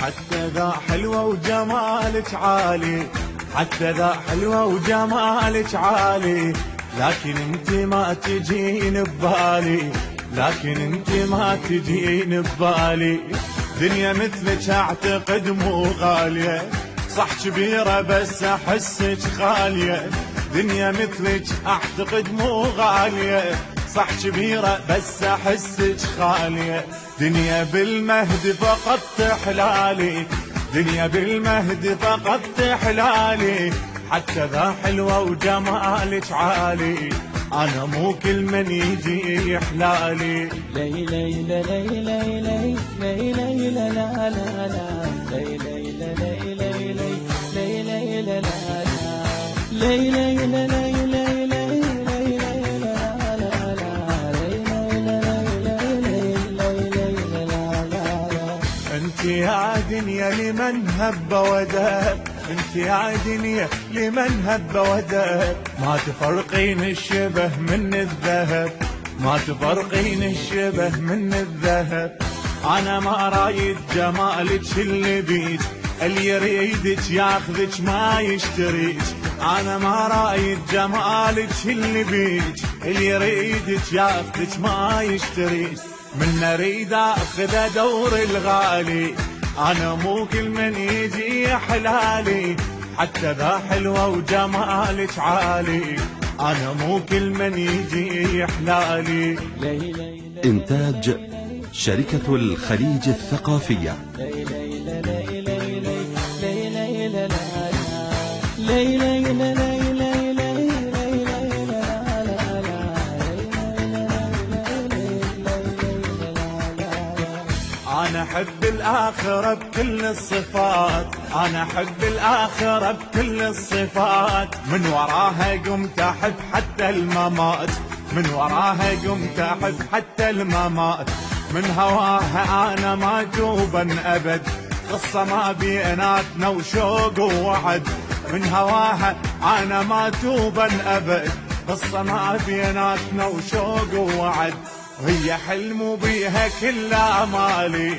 حتى ذا حلوة وجمالك عالي، حتى ذا حلوة وجمالك عالي، لكن انت ما تجين ببالي، لكن انت ما تجين ببالي. دنيا مثلك اعتقد مو غالية، صح كبيرة بس احسك خالية. دنيا مثلك اعتقد مو غالية، صح كبيرة بس احسك خالية. دنيا بالمهد فقط تحلالي، دنيا بالمهد فقط تحلالي، حتى ذا حلوة وجمالك عالي، انا مو كل من يجي يحلالي. لي لي لي لي لي لي لي لي لا لا لا لا لي لي لي لي لي لي لي لا لا لي لي لي لي لي لي انت يا دنيا لمن هب ودب، انت يا دنيا لمن هب ودب، ما تفرقين الشبه من الذهب، ما تفرقين الشبه من الذهب. انا ما رايد جمالك اللي بيك، اللي يريدك ياخذك ما يشتريك. انا ما رايد جمالك اللي بيك، اللي يريدك ياخذك ما يشتريك. من اريد اخذ دور الغالي، انا مو كل من يجي حلالي، حتى ذا حلوة وجمالك عالي، انا مو كل من يجي حلالي. إنتاج شركة الخليج الثقافية. أنا أحب الآخرة بكل الصفات، أنا أحب الآخرة بكل الصفات، من وراها قمت أحب حتى الممات، من وراها قمت أحب حتى الممات. من هواها أنا ما جوبا أبد، قصة ما بيناتنا وشوق ووعد. من هواها أنا ما توبا أبد، قصة ما بيناتنا وشوق ووعد. وهي حلم بيها كل امالي،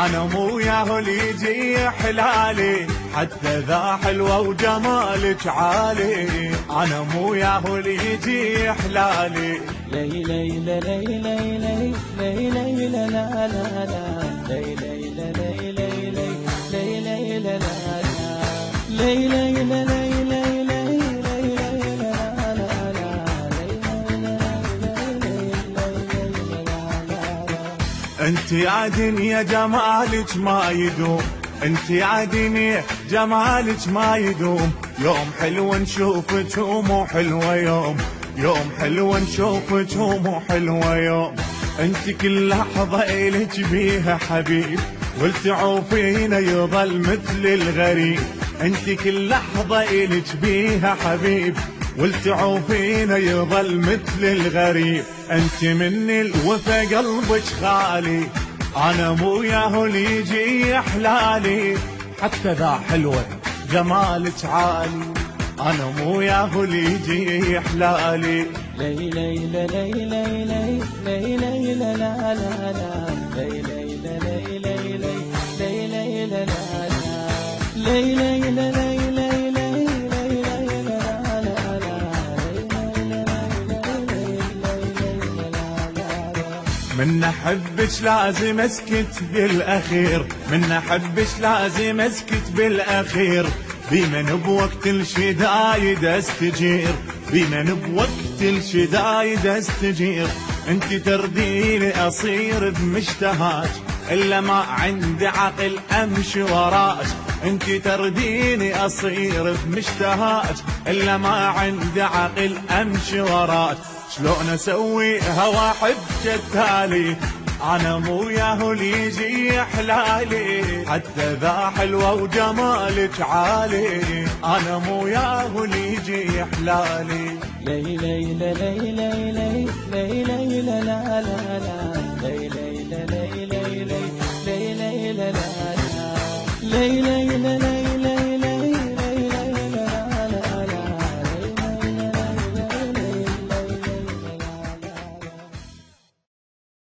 انا مو وياه اللي يجي حلالي، حتى ذا حلوة وجمالك عالي، انا مو وياه اللي يجي حلالي. لي لي لي لي لي لي لي لي لا لا لا لا لي لي لي لي لي لي لي لا لا لي لي لي لي انت يا دنيا جمالك ما يدوم، انت يا دنيا جمالك ما يدوم. يوم حلو نشوفك ومو حلوة يوم، يوم حلو نشوفك ومو حلوة يوم. انت كل لحظة إلك بيها حبيب، والتعوفينا يظل مثل الغريب. انت كل لحظة إلك بيها حبيب، والتعوفينا يظل مثل الغريب. انت من الوفا قلبك خالي، انا مو وياه اللي يجي حلالي، حتى ذا حلوة جمالك عالي، انا مو وياه اللي يجي حلالي. لي لي لي لي لي لي لي لا لا لا لا لي لي لي لي لي لي لا لا لي لي لي من احبك لازم اسكت بالاخير، من احبك لازم اسكت بالاخير. بمن بوقت الشدايد استجير، بمن بوقت الشدايد استجير. انت ترديني اصير بمشتهاك، الا ما عندي عقل امشي وراك. انت ترديني اصير بمشتهاك، الا ما عندي عقل امشي وراك. شلون اسوي هوا حبك التالي، انا مو وياه اللي يجي حلالي، حتى ذا حلوة وجمالك عالي، انا مو وياه اللي يجي حلالي. لي لي لي لي لي لي لي لا لا لا لي لي لي لي لي لي لا لا لي لي